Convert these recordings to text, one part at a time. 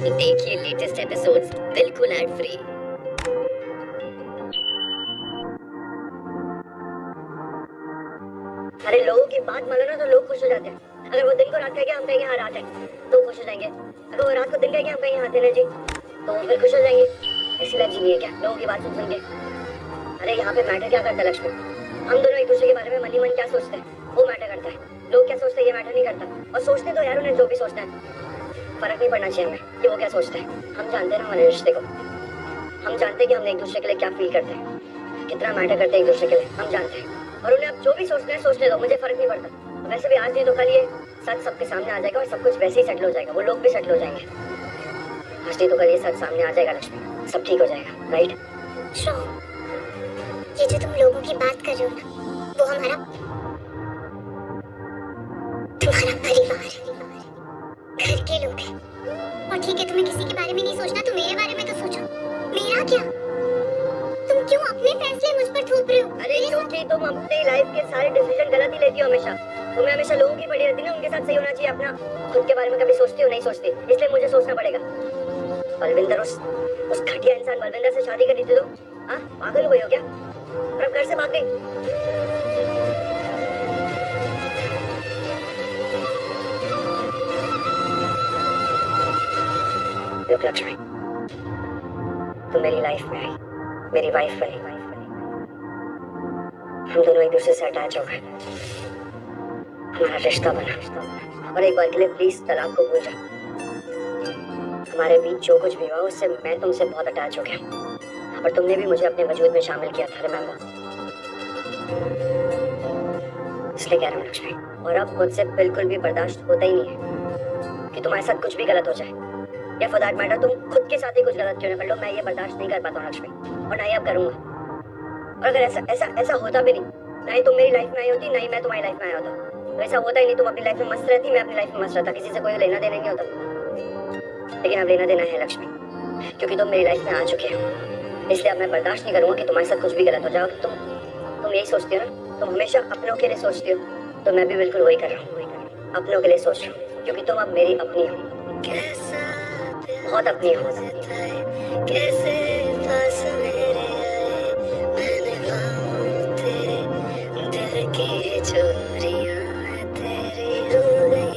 देखिए latest episodes बिल्कुल ad free. अरे लोगों की बात मानो ना तो लोग खुश हो जाते हैं। अगर वो दिन को रात कहेंगे हम कहेंगे हाँ रात है तो खुश हो जाएंगे। अगर वो रात को दिन कहेंगे हम कहेंगे हाँ दिन है जी तो वो फिर खुश हो जाएंगे। इसलिए अब जीनिए क्या लोगों की बात सुन के। अरे यहाँ पे मैटर क्या करता है लक्ष्मी, हम दोनों एक दूसरे के बारे में मन ही मन क्या सोचते हैं वो मैटर करता है। लोग क्या सोचते हैं ये मैटर नहीं करता। और सोचते तो यार उन्हें जो भी सोचना है फर्क नहीं पड़ना चाहिए हमें कि वो क्या सोचते हैं। हम जानते हैं ना हमारे रिश्ते को, हम जानते हैं कि हम एक दूसरे के लिए क्या फील करते हैं, कितना मैटर करते हैं एक दूसरे के लिए हम जानते हैं। और उन्हें अब जो भी सोचना है सोचने दो, मुझे फर्क नहीं पड़ता। वैसे भी आज नहीं तो कल ये सच सबके सामने आ जाएगा और सब कुछ वैसे ही सेटल हो जाएगा, वो लोग भी सेटल हो जाएंगे। आज नहीं तो कल ये सच सामने आ जाएगा लक्ष्मी, सब ठीक हो जाएगा। राइट ये जो तुम लोगों की बात कर रहे हो ना वो हमारा तुम्हारा परिवार घर के लोग हैं। और ठीक है तुम्हें किसी के बारे में नहीं सोचना तो मेरे बारे में तो सोचो। मेरा क्या, तुम क्यों अपने फैसले मुझ पर थोप रहे हो? अरे क्योंकि तुम अपने लाइफ के सारे डिसीजन गलत ही लेती हो हमेशा। तुम्हें हमेशा लोगों की पड़ी रहती है ना, उनके साथ सही होना चाहिए, अपना खुद के बारे में कभी सोचती हो नहीं सोचती, इसलिए मुझे सोचना पड़ेगा। बलविंदर उस घटिया इंसान बलविंदर से शादी कर ली थी तो हाँ पागल हो गई हो क्या? और अब घर से भाग गई। लक्ष्मी तुम मेरी लाइफ में आई, मेरी वाइफ बनी। हम दोनों एक दूसरे से अटैच हो गए, हमारा रिश्ता बना। और एक बार के लिए प्लीज तलाक को भूल जाओ। हमारे बीच जो कुछ भी हुआ उससे मैं तुमसे बहुत अटैच हो गया और तुमने भी मुझे अपने वजूद में शामिल किया था, रिमेंबर। इसलिए कह रहा हूँ लक्ष्मी, और अब मुझसे बिल्कुल भी बर्दाश्त होता ही नहीं है कि तुम्हारे साथ कुछ भी गलत हो जाए या फॉर दैट मैटर तुम खुद के साथ ही कुछ गलत क्यों ना कर लो। मैं ये बर्दाश्त नहीं कर पाता हूँ लक्ष्मी, और ना ही अब करूंगा। और अगर ऐसा होता भी नहीं, ना ही तुम मेरी लाइफ में आई होती ना ही मैं तुम्हारी लाइफ में आया होता, तो ऐसा होता ही नहीं। तुम अपनी लाइफ में मस्त रहती, मैं अपनी लाइफ में मस्त रहता, किसी से कोई लेना देना नहीं होता। लेकिन अब लेना देना है लक्ष्मी, क्योंकि तुम मेरी लाइफ में आ चुके हो। इसलिए अब मैं बर्दाश्त नहीं करूंगा कि तुम्हारे साथ कुछ भी गलत हो जाए। तुम यही सोचती हो ना, तुम हमेशा अपनों के लिए सोचती हो, तो मैं भी बिल्कुल वही कर रहा हूँ, अपनों के लिए सोच रहा हूँ, क्योंकि तुम अब मेरी अपनी हो, बहुत अपनी हो। कैसे पास मेरे आए, मैंने पाऊं तेरे दिल की चोरियां तेरी हो गईं।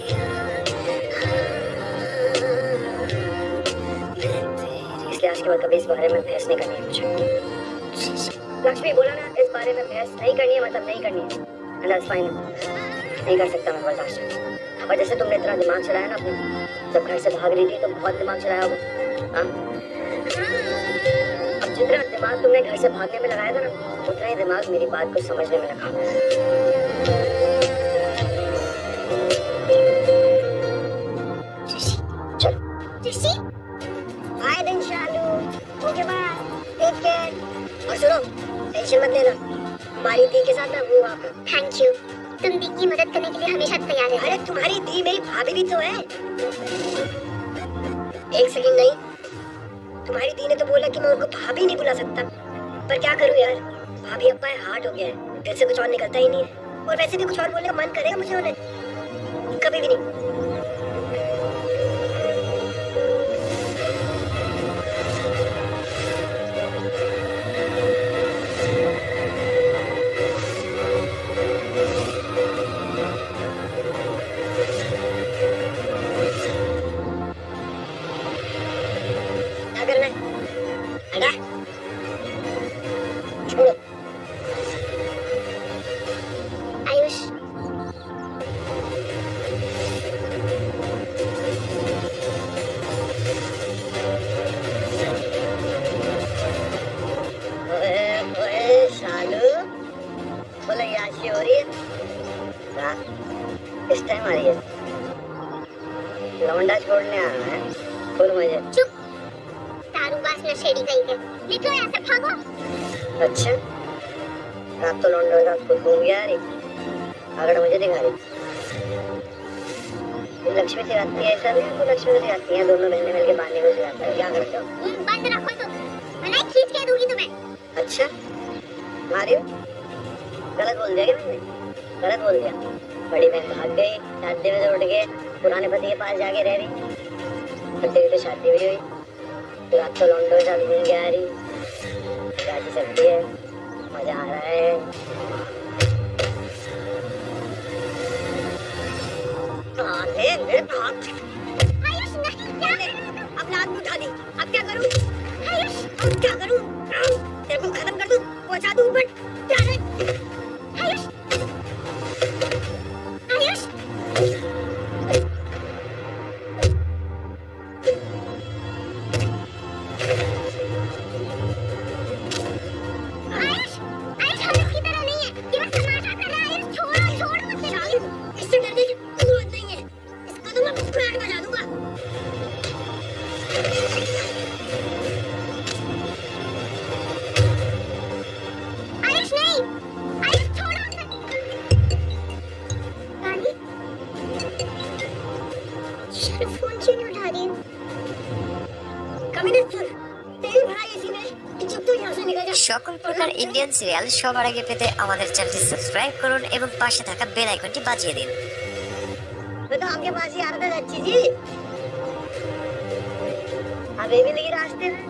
इसलिए आज के बाद कभी इस बारे में बहस नहीं करनी है मुझे। लक्ष्मी बोला ना, इस बारे में बहस नहीं करनी है, मतलब नहीं करनी है। And that's fine, नहीं कर सकता मैं बर्दाश्त। और जैसे तुमने इतना दिमाग चलाया ना अपने, जब घर से भाग रही थी तो बहुत दिमाग चलाया होगा। हाँ, अब जितना दिमाग तुमने घर से भागने में लगाया था ना, उतना ही दिमाग मेरी बात को समझने में लगा। ऋषि बाय दिन शालू, ओके बाय, टेक केयर। और सुनो, टेंशन मत लेना, हमारी दी के साथ मैं हूँ वहाँ पर। थैंक यू, तुम दी की मदद करने के लिए हमेशा तैयार रहते हो। अरे तुम्हारी दी मेरी भाभी भी तो है। एक सेकंड नहीं, तुम्हारी दी ने तो बोला कि मैं उनको भाभी नहीं बुला सकता, पर क्या करूं यार, भाभी अब बाय हार्ट हो गया है, दिल से कुछ और निकलता ही नहीं है। और वैसे भी कुछ और बोलने का मन करेगा मुझे उन्हें, कभी भी नहीं। आयुष इस टाइम आ रही है, लौंडा छोड़ने आ रहा है, फुल मजे। चुप, दारूबाज नशेड़ी कहीं के, निकलो यहाँ से, भागो। अच्छा, रात तो लौंडा रात को घूम गया रही, अगर मुझे दिखा रही। लक्ष्मी से आती है, ऐसा नहीं है, लक्ष्मी से आती है, दोनों बहनें मिलके बांधने को सिखाता है। क्या करते हो? बंद रखो तुम, वरना खींच के दूंगी तुम्हें। अच्छा, मारियो, गलत बोल दिया क्या मैंने? गलत बोल दिया। बड़ी बहन भाग गई, शादी में से उठ के पुराने पति के पास जाके रह रही। तो तेरी तो शादी भी हुई, तो रात को लौंडो के साथ घूम के आ रही, राजी सकती है, मजा आ रहा है। मेरे हाथ आयुष नहीं, अब लात में उठा दी, अब क्या करूं? आयुष अब क्या करूं? तेरे को खत्म कर दूं, पहुंचा दूं ऊपर, क्या है? आयुष आयुष आयुष आयुष हम इसकी तरह नहीं है, ये बस तमाशा कर रहा है। आयुष छोड़ो मुझे। इससे डरने की जरूरत नहीं है, इसका तो मैं बैंड बजा दूंगा। आयुष नहीं, आयुष छोड़ो रानी। शर्म फोन क्यों नहीं उठा रही है? कमीने सुन, तेरी भलाई इसी में कि चुप तो यहाँ से निकल जा। সকল প্রকার ইন্ডিয়ান সিরিয়াল সবার আগে পেতে আমাদের চ্যানেলটি সাবস্ক্রাইব করুন এবং পাশে থাকা বেল আইকনটি বাজিয়ে দিন। मैं तो आपके पास ही आ रहा था अच्छी जी, अभी भी लगी रास्ते में।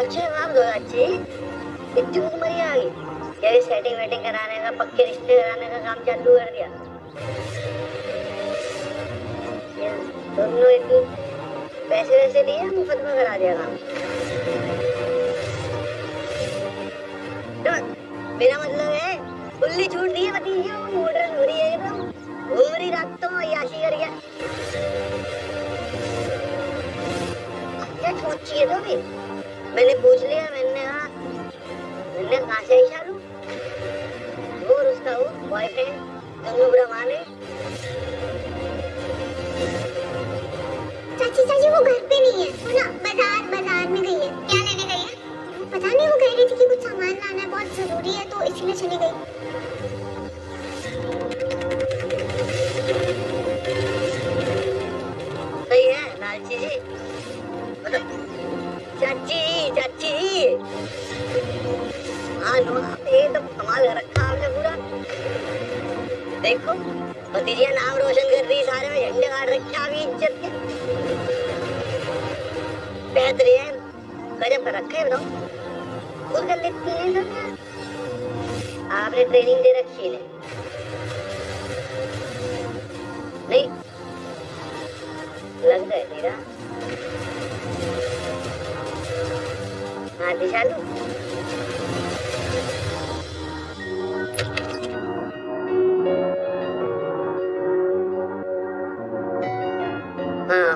अच्छा आप दो अच्छी, इतनी उम्र ही आ गई, ये सेटिंग वेटिंग कराने का, पक्के रिश्ते कराने का काम चालू कर दिया। ये दोनों इतनी पैसे वैसे लिए, मुफ्त में करा दिया काम। तो मेरा मतलब है खुली छूट दी है भतीजी, मॉडर्न हो रही है एकदम, घूम रही रात तो याशी कर गया। क्या छूट चाहिए तो भी? मैंने पूछ लिया, मैंने कहा से ही शालू वो और उसका वो बॉयफ्रेंड दोनों बुरा माने। चाची वो घर पे नहीं है, वो ना बाजार में गई है। क्या लेने गई है? वो पता नहीं, वो कह रही थी कि कुछ सामान लाना है, बहुत जरूरी है, तो इसलिए चली गई। सही है लालची जी, चाची हाँ नो, एकदम कमाल कर रखा आपने पूरा। देखो भतीजिया नाम रोशन कर रही, सारे में झंडे गाड़ रखे अभी इज्जत के। बेहतरीन गजब कर रखा है, बताओ खुद कर लेती है सब। आपने ट्रेनिंग दे रखी है नहीं? लग गए तेरा हाँ दिशालू। हाँ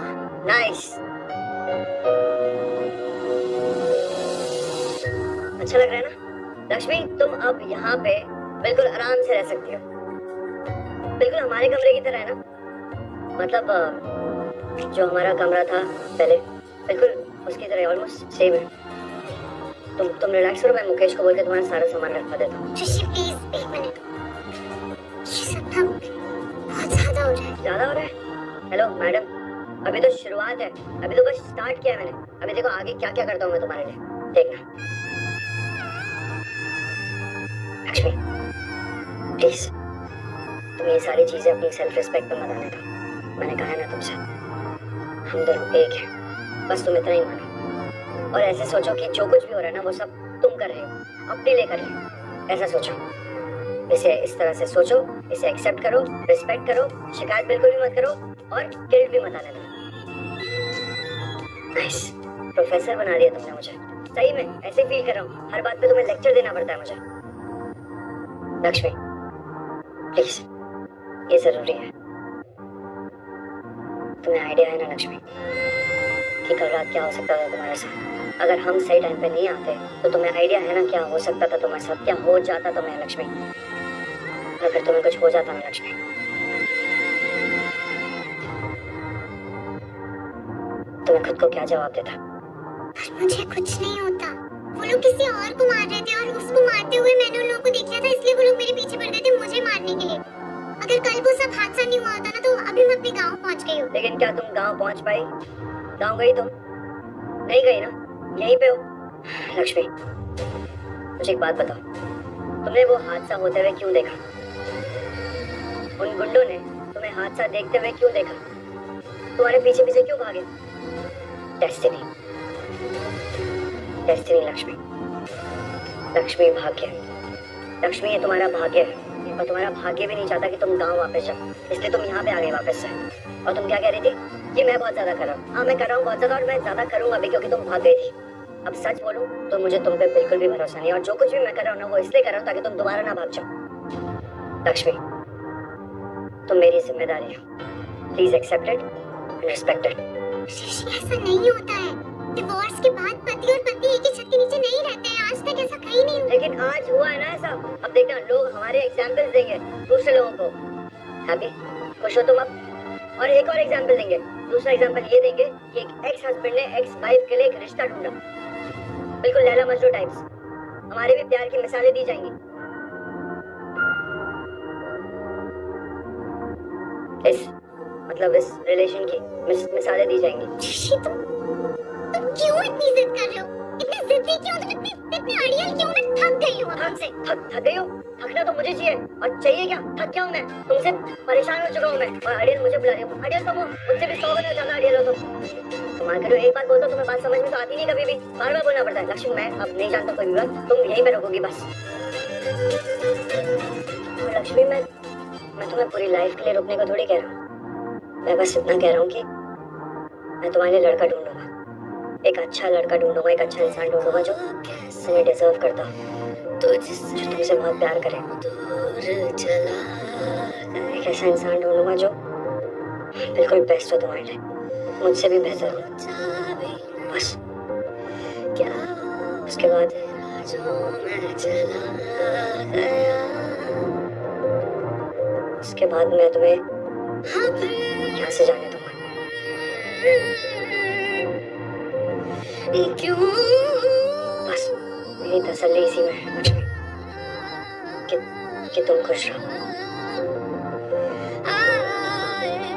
नाइस, अच्छा लग रहा है ना? लक्ष्मी तुम अब यहाँ पे बिल्कुल आराम से रह सकती हो, बिल्कुल हमारे कमरे की तरह है ना? मतलब जो हमारा कमरा था पहले, बिल्कुल उसकी तरह, ऑलमोस्ट सेम है। तुम रिलैक्स करो, मैं मुकेश को बोल के तुम्हारा सारा सामान रखवा देता हूँ। शशि प्लीज एक मिनट, ये सब ना बहुत ज्यादा हो रहा है। ज्यादा हो रहा है? हेलो मैडम, अभी तो शुरुआत है, अभी तो बस स्टार्ट किया है मैंने, अभी देखो आगे क्या क्या करता हूँ मैं तुम्हारे लिए, देखना। लक्ष्मी प्लीज तुम ये सारी चीजें अपनी सेल्फ रिस्पेक्ट पे मत आने दो, मैंने कहा है ना तुमसे, हम दोनों एक हैं, बस तुम इतना ही मानो। और ऐसे सोचो कि जो कुछ भी हो रहा है ना वो सब तुम कर रहे हो, अपने लिए कर रहे हो, ऐसा सोचो। इसे इस तरह से सोचो, इसे एक्सेप्ट करो, रिस्पेक्ट करो, शिकायत बिल्कुल भी मत करो और गिल्ट भी मत आने दो। नाइस, प्रोफेसर बना दिया तुमने मुझे, सही में ऐसे फील कर रहा हूँ, हर बात पे तुम्हें लेक्चर देना पड़ता है मुझे। लक्ष्मी प्लीज ये जरूरी है। तुम्हें आइडिया है ना लक्ष्मी कि कल रात क्या हो सकता था तुम्हारे साथ? अगर हम सही टाइम पे नहीं आते तो तुम्हें आइडिया है ना क्या हो सकता था तुम्हारे साथ, क्या हो जाता तुम्हें लक्ष्मी? अगर तुम्हें कुछ हो जाता ना लक्ष्मी, तुम्हें खुद को क्या जवाब देता? मुझे कुछ नहीं होता, वो लोग किसी और को मार रहे थे और उसको मारते हुए मैंने उन लोगों को देख लिया था, इसलिए वो लोग मेरे पीछे पड़ गए थे मुझे मारने के लिए। अगर कल वो सब हादसा नहीं हुआ होता ना तो अभी मैं अपने गांव पहुंच गई हूँ। लेकिन क्या तुम गांव पहुंच पाई? गांव गई तुम? नहीं गई ना, यहीं पे हो। लक्ष्मी मुझे एक बात बताओ, तुमने वो हादसा होते हुए क्यों देखा? उन गुंडों ने तुम्हें हादसा देखते हुए क्यों देखा? तुम्हारे पीछे पीछे क्यों भागे? डेस्टिनी, डेस्टिनी लक्ष्मी, लक्ष्मी भाग्य, लक्ष्मी ये तुम्हारा भाग्य है और तुम्हारा भाग्य भी नहीं चाहता कि तुम गांव वापस जाओ, इसलिए तुम यहाँ पे आ गए वापस से। और तुम क्या कह रही थी कि मैं बहुत ज्यादा कर रहा हूँ? हाँ मैं कर रहा हूँ बहुत ज्यादा, और मैं ज्यादा करूंगा भी क्योंकि तुम भाग गई थी। अब सच बोलूं तो मुझे तुम पे बिल्कुल भी भरोसा नहीं, और जो कुछ भी मैं कर रहा हूँ ना वो इसलिए कर रहा हूँ ताकि तुम दोबारा ना भाग जाओ। लक्ष्मी तुम मेरी जिम्मेदारी हो, please accept it and respect it. Rishi ऐसा नहीं होता है, डिवोर्स के बाद पति और पत्नी एक ही छत के नीचे नहीं रहते हैं, आज तक ऐसा कहीं नहीं हुआ। लेकिन आज हुआ है ना ऐसा। अब देखना लोग हमारे एग्जाम्पल देंगे दूसरे लोगों को। हैप्पी, खुश हो तुम अब? और एक और एग्जाम्पल देंगे, दूसरा एग्जाम्पल ये देंगे कि एक एक्स हस्बैंड ने एक्स वाइफ के लिए एक रिश्ता ढूंढा, बिल्कुल लैला मजनू टाइप्स। हमारे भी प्यार की मिसालें दी जाएंगी। इस रिलेशन की मिसालें दी जाएंगी। ऋषि तुम क्यों इतनी जिद कर रहे हो? इतनी जिद्दी क्यों? तुम इतनी अड़ियल क्यों? मैं थक गई हूँ तुमसे। थक गई हो? थकना तो मुझे चाहिए, और चाहिए क्या? थक गया हूँ मैं, तुमसे परेशान हो चुका हूँ मैं, और अड़ियल मुझे बुला रही हो। अड़ियल तुम हो, मुझसे भी 100 गुना ज्यादा अड़ियल हो तुम। मान करो एक बात बोलता तुम्हें बात समझ में तो आती नहीं, कभी भी बार बार बोलना पड़ता है। लक्ष्मी मैं अब नहीं जानता कोई भी बात, तुम यहीं पे रखोगी बस। और लक्ष्मी मैं तुम्हें पूरी लाइफ के लिए रुकने को थोड़ी कह रहा हूँ, मैं बस इतना कह रहा हूँ कि मैं तुम्हारे लिए लड़का ढूंढूंगा, एक अच्छा लड़का ढूंढूंगा, एक अच्छा इंसान ढूंढूंगा जो तुम्हें डिजर्व करता हो, जो तुमसे बहुत प्यार करे। एक ऐसा इंसान ढूंढूंगा जो बिल्कुल बेस्ट हो तुम्हारे लिए, मुझसे भी बेहतर हो। बस उसके बाद मैं तुम्हें यहाँ से जाने दूंगा। बस मेरी तसल्ली इसी में है लक्ष्मी, कि तुम खुश रहो।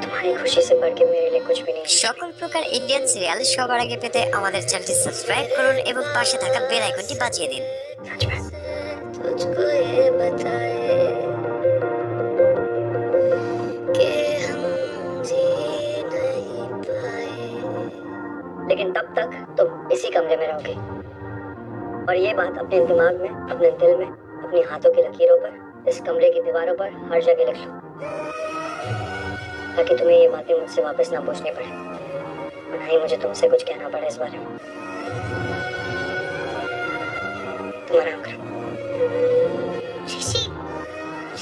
तुम्हारी खुशी से बढ़ के मेरे लिए कुछ भी नहीं। সকল প্রকার ইন্ডিয়ান সিরিয়াল সবার আগে পেতে আমাদের চ্যানেলটি সাবস্ক্রাইব করুন এবং পাশে থাকা বেল আইকনটি বাজিয়ে দিন। सच में तुझको ये बताए कि हम जी नहीं पाए। लेकिन तब तक तुम इसी कमरे में रहोगे, और ये बात अपने दिमाग में, अपने दिल में, अपनी हाथों की लकीरों पर, इस कमरे की दीवारों पर हर जगह लिख लो, ताकि तुम्हें ये बातें मुझसे वापस ना पूछनी पड़े, और ना ही मुझे तुमसे कुछ कहना पड़े इस बारे में। तुम आराम करो। ऋषि,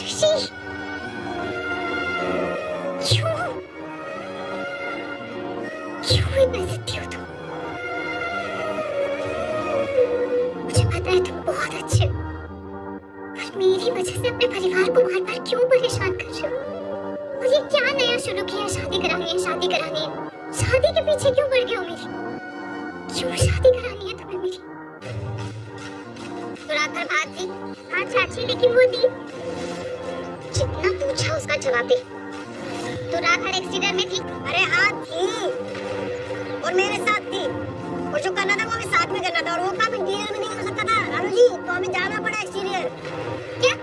ऋषि, क्यों इतनी जिद्दी हो तुम? मुझे पता है तुम बहुत अच्छे हो, पर मेरी वजह से अपने परिवार को बार बार क्यों परेशान कर रहे हो? और ये क्या नया शुरू किया है? शादी करानी है, शादी करानी है। शादी के पीछे क्यों पड़ गए हो मेरी? क्यों शादी करानी है तुम्हें मेरी? तो रात भर बात थी। हाँ चाची, लेकिन वो दी जितना पूछा उसका जवाब दे। तो रात भर एक्सीडेंट में थी। अरे हाँ थी, और मेरे साथ थी, और जो करना था वो हमें साथ में करना था, और वो काम इंटीरियर में नहीं हो सकता था रानू जी, तो हमें जाना पड़ा एक्सटीरियर। क्या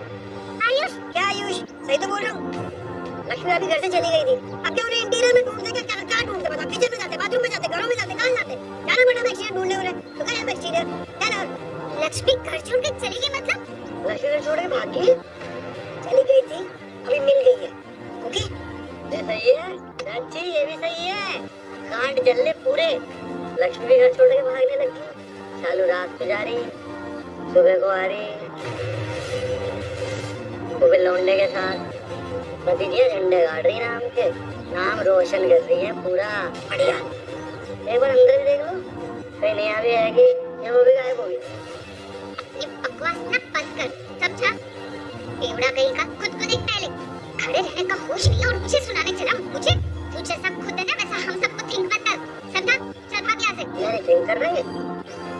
आयुष? क्या आयुष? सही तो बोल रहा हूँ। लक्ष्मी अभी घर से चली गई थी, अब क्या उन्हें इंटीरियर में ढूंढते? क्या ढूंढते? बताओ, किचन में जाते, बाथरूम में जाते, घरों में जाते, कहाँ जाते? जाना पड़ा हमें एक्सटीरियर ढूंढने उन्हें, तो गए हम एक्सटीरियर। क्या ना लक्ष्मी घर छोड़ के चली गई मतलब? लक्ष्मी घर छोड़ के भागी, चली गई थी, अभी मिल गई है। ओके ये सही है चाची, ये भी सही है। कांड जलने पूरे। लक्ष्मी भी घर छोड़ के भागने लगी, चालू रात को जा रही, सुबह को आ रही, वो भी लौंडे के साथ भतीजिया झंडे गाड़ रही, नाम के नाम रोशन कर रही है पूरा बढ़िया। एक बार अंदर भी देख लो, कहीं नहीं भी आएगी या वो भी गायब होगी। ये बकवास ना बंद कर, समझा? बेवड़ा कहीं का, खुद को देख पहले। खड़े रहने का होश नहीं है और मुझे सुनाने चला। मुझे तू जैसा खुद है ना वैसा हम सबको थिंक मत कर, समझा? चल भाग यहाँ से। यार थिंक कर रहे हैं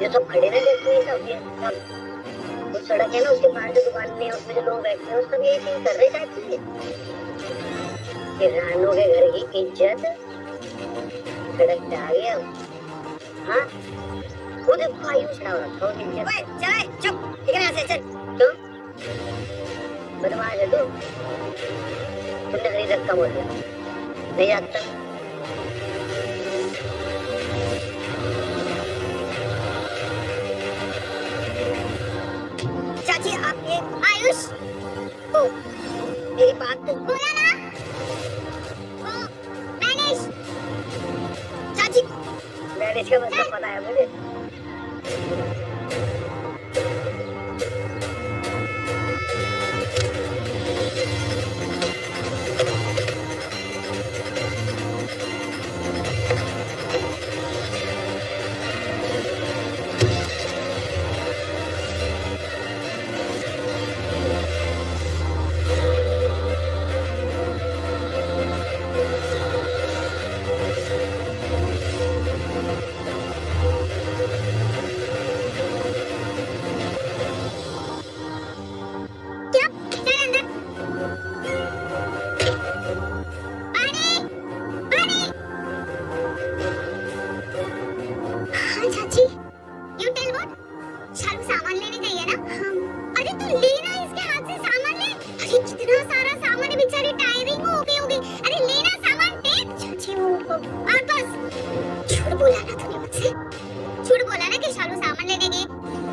ये सब खड़े रहे, देखो ये सब उस सड़क है ना, उसके पास जो दुकान में उसमें जो लोग बैठे हैं, सब यही थिंक कर रहे टाइप से कि रानू के घर की इज्जत सड़क पे आ गया। हाँ वो देखो आयुष ना रखा हो इज्जत। ओए चल चुप, ठीक है यहाँ से चल। क्यों बदमाश है तू? तुमने खरीद रखा बोल दिया नहीं आता। आयुष, ओ मेरी बात तो बोला ना। ओ मैनेज। चाची, मैनेज का मतलब पता है मुझे। क्या? चल अंदर। पानी, पानी। हाँ चाची, you tell what? शालू सामान लेने गई है ना? हाँ। अरे तू लेना इसके हाथ से सामान ले। अरे कितना सारा सामान है, बेचारी टायरिंग हो गई होगी। अरे लेना सामान टेक। चाची वो और बस झूठ बोला ना तूने मुझसे। झूठ बोला ना कि शालू सामान लेने गई।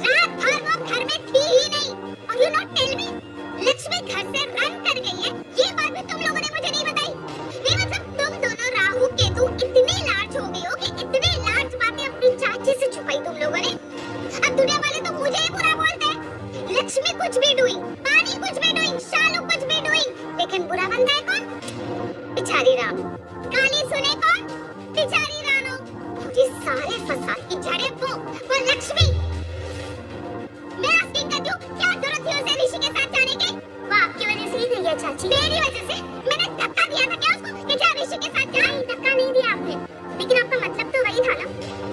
रात भर वो घर में थी ही नहीं। और you not tell me, Lakshmi घर से रन कर गई है। ये बात भी तुम लोगों ने मुझे नहीं बताई। नहीं मतलब तुम दोनों राहु केतु इतने लार्ज हो गए हो कि इतने लार्ज बातें अपनी चाची से छुपाई तुम लोगों ने। अब दुनिया वाले तो मुझे ही बुरा बोलते हैं। लक्ष्मी कुछ भी डूइंग, पानी कुछ भी डूइंग, शालू कुछ भी डूइंग, लेकिन बुरा बनता है कौन? बेचारी रानू। गाली सुने कौन? बेचारी रानू। मुझे सारे फसाद की जड़ें वो लक्ष्मी। मैं आस्किंग करती हूँ, क्या जरूरत थी उसे ऋषि के साथ जाने की? वो आपकी वजह से ही गई है चाची। मेरी वजह से? मैंने धक्का दिया था क्या उसको कि क्या ऋषि के साथ जाए? धक्का नहीं दिया आपने, लेकिन आपका मतलब तो वही था ना।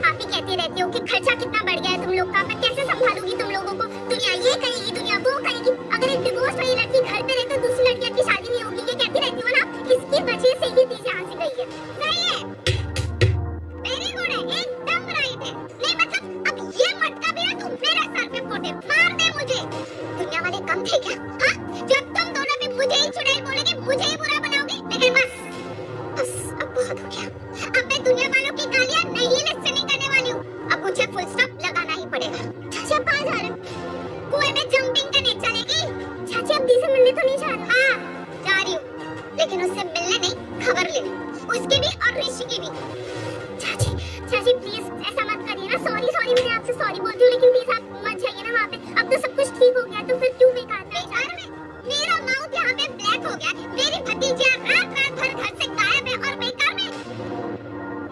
आप ही कहती रहती हो कि खर्चा कितना बढ़ गया है तुम लोग का, मैं कैसे संभालूंगी तुम लोगों को, दुनिया ये कहेगी, दुनिया वो कहेगी। अगर एक डिवोर्स वाली लड़की घर पे रहे तो दूसरी लड़की की शादी नहीं होगी, ये कहती रहती हो ना। इसकी वजह से ही तीसरे यहाँ से गई है। सही है, वेरी गुड है, एकदम राइट है। नहीं मतलब अब ये मटका भी ना तू मेरे सर पे फोड़े, मार दे मुझे। दुनिया वाले कम थे क्या? हाँ, जब तुम दोनों भी मुझे ही चुड़ैल बोलोगे, मुझे ही बुरा बनाओगे। लेकिन बस अब बहुत हो गया। अब मैं दुनिया वालों की गालियां नहीं लिसनिंग करने वाली हूँ। अब मुझे फुल स्टॉप लगाना ही पड़ेगा। चाची आप कहाँ जा रहे हो? कुएं में जंपिंग करने चलेगी? चाची आप दी से मिलने तो नहीं जा रहे? हाँ जा रही हूँ, लेकिन उससे मिलने नहीं, खबर लेने, उसकी भी और ऋषि की भी। चाची चाची प्लीज ऐसा मत करिए ना। सॉरी मैं आपसे सॉरी बोलती हूँ, लेकिन प्लीज आप मत जाइए ना वहाँ पे। अब तो सब कुछ ठीक हो गया, तो फिर क्यों बेकार में? मेरा माउथ यहाँ पे ब्लैक हो गया, मेरी भतीजियाँ रात भर घर से गायब है और बेकार में।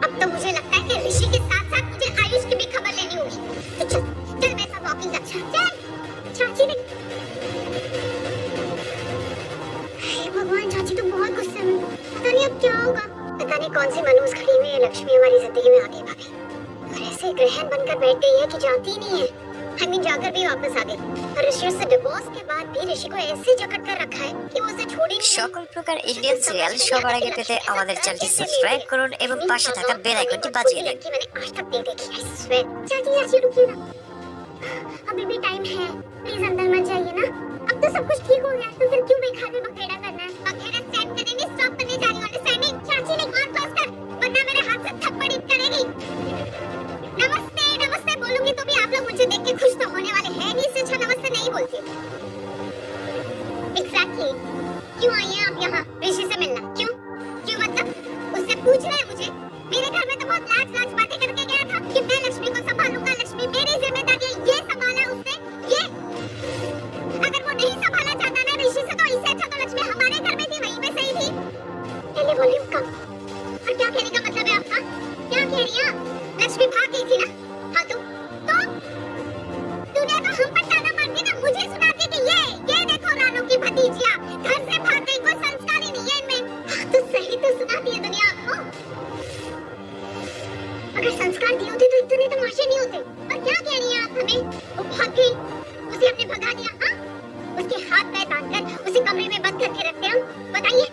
अब तो मुझे लगता है कि ऋषि के साथ साथ मुझे आयुष की भी खबर लेनी होगी। तो चल मेरे साथ वॉकिंग कर। चल चाची ने। हे भगवान, चाची तो बहुत गुस्से में। पता नहीं अब क्या होगा। पता नहीं कौन सी मनहूस खड़ी हुई है लक्ष्मी हमारी जिंदगी में आगे भागे, और ऐसे ग्रहण बनकर बैठ गई है कि जाती ही नहीं है। जाकर भी वापस आ गई, और ऋषि से डिवोर्स के बाद भी ऋषि को ऐसे जकड़ कर रखा है कि वो उसे छोड़ ही नहीं। সকল প্রকার ইন্ডিয়ান সিরিয়াল সবার আগে পেতে আমাদের চ্যানেলটি সাবস্ক্রাইব করুন এবং পাশে থাকা বেল আইকনটি বাজিয়ে দিন। लड़की मैंने आज तक नहीं देखी, I swear। चाची रुकिए ना, अभी भी टाइम है, प्लीज अंदर मत जाइए ना। अब तो सब कुछ ठीक हो गया, तो फिर क्यों बेकार में बखेड़ा करना है? बखेड़ा सेट करने नहीं, स्टॉप करने जा रही हूँ। अंडरस्टैंडिंग? चाची ने और क्लोज कर, वरना मेरे हाथ से थप्पड़ हिट करेगी। नमस्ते बोलूंगी तो भी आप लोग मुझे देख के खुश तो होने वाले हैं नहीं, इससे अच्छा नमस्ते नहीं बोलती। एग्जैक्टली, क्यों आई हैं आप यहाँ ऋषि से मिलना? क्यों मतलब? उससे पूछना है मुझे। मेरे घर में तो बहुत लाज बातें करके गया था कि मैं लक्ष्मी को संभालूंगा, लक्ष्मी मेरी जिम्मेदारी है। ये संभाला उसने? ये अगर वो नहीं संभाला चाहता ना ऋषि से, तो इससे अच्छा तो लक्ष्मी हमारे घर में थी, वहीं पे सही थी। पहले वॉल्यूम कम। और क्या कहने का मतलब है आपका? क्या कह रही हैं? लक्ष्मी भाग गई थी ना? हाँ तो दुनिया तो हम पर ताना मारती ना, मुझे सुनाती कि ये देखो रानू की भतीजियाँ घर से भाग गई, कोई संस्कार ही नहीं है इनमें। हाँ तो सही तो सुनाती है दुनिया आपको। अगर संस्कार दिए होते तो इतने तमाशे नहीं होते। और क्या कह रही हैं आप हमें? वो भाग गई, उसे हमने भगा दिया? हाँ, उसके हाथ पैर बांधकर उसे कमरे में बंद करके रखते हम? बताइए।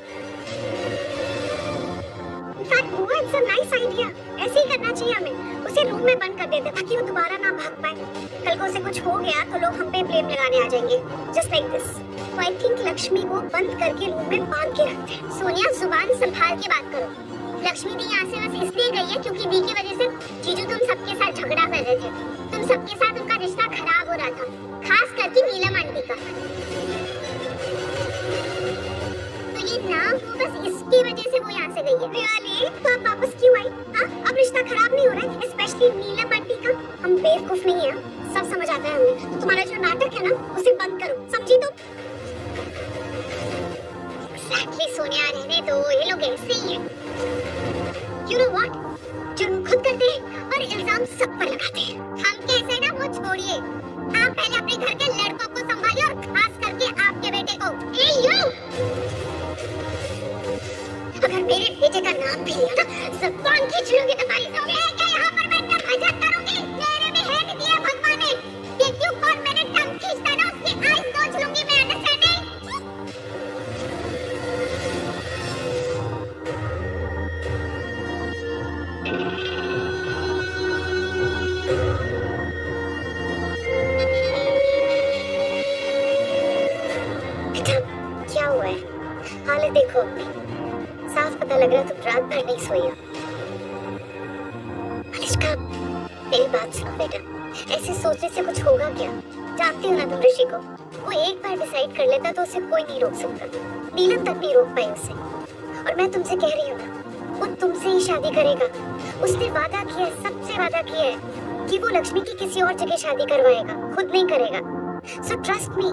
इट्स अ नाइस आइडिया, ऐसे ही करना चाहिए हमें। उसे रूम में बंद कर देते ताकि वो दोबारा ना भाग पाए। कल को उसे कुछ हो गया तो लोग हम पे ब्लेम लगाने आ जाएंगे, जस्ट लाइक दिस। तो आई थिंक लक्ष्मी को बंद करके रूम में बांध के रखते हैं। सोनिया, जुबान संभाल के बात करो। लक्ष्मी दी यहाँ से बस इसलिए गई है क्योंकि दी की वजह से जीजू तुम सबके साथ झगड़ा कर रहे थे। तुम सबके साथ उनका रिश्ता खराब हो रहा था, खास करके नीलम आंटी का। गई है। रियली? तो आप वापस क्यों आई? हाँ? अब रिश्ता खराब नहीं हो रहा है, स्पेशली नीलम आंटी का। हम बेवकूफ नहीं है, सब समझ आता है हमें। तो तुम्हारा जो नाटक है ना, उसे बंद करो, समझी तुम? Exactly, सोनिया, रहने दो, ये लोग ऐसे ही हैं। You know what? जुर्म खुद करते हैं और इल्जाम सब पर लगाते हैं। हम कैसे ना, वो छोड़िए। आप पहले अपने घर के लड़कों को संभालिए और खास करके आपके बेटे को। Hey you! अगर मेरे बेटे का नाम भी लिया ना, ज़बान खींच लूंगी तुम्हारी। क्या यहाँ पर बैठकर मजाक करोगे? मेरे में है नहीं दिया भगवान ने। ये क्यों कौन मैंने टंग खींचता ना, उसकी आईज नोच लूंगी मैं, अंडरस्टैंडिंग? क्या हुआ है? हालत देखो अपनी, साफ पता लग रहा है तुम रात भर नहीं सोई हो। अनुष्का, मेरी बात सुनो बेटा, ऐसे सोचने से कुछ होगा क्या? जानती हो ना तुम ऋषि को, वो एक बार डिसाइड कर लेता तो उसे कोई नहीं रोक सकता। नीलम तक नहीं रोक पाई उसे। और मैं तुमसे कह रही हूँ ना, वो तुमसे ही शादी करेगा। उसने वादा किया है, सबसे वादा किया है कि वो लक्ष्मी की किसी और जगह शादी करवाएगा, खुद नहीं करेगा। सो ट्रस्ट मी,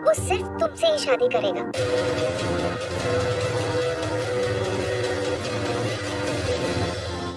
वो सिर्फ तुमसे ही शादी करेगा।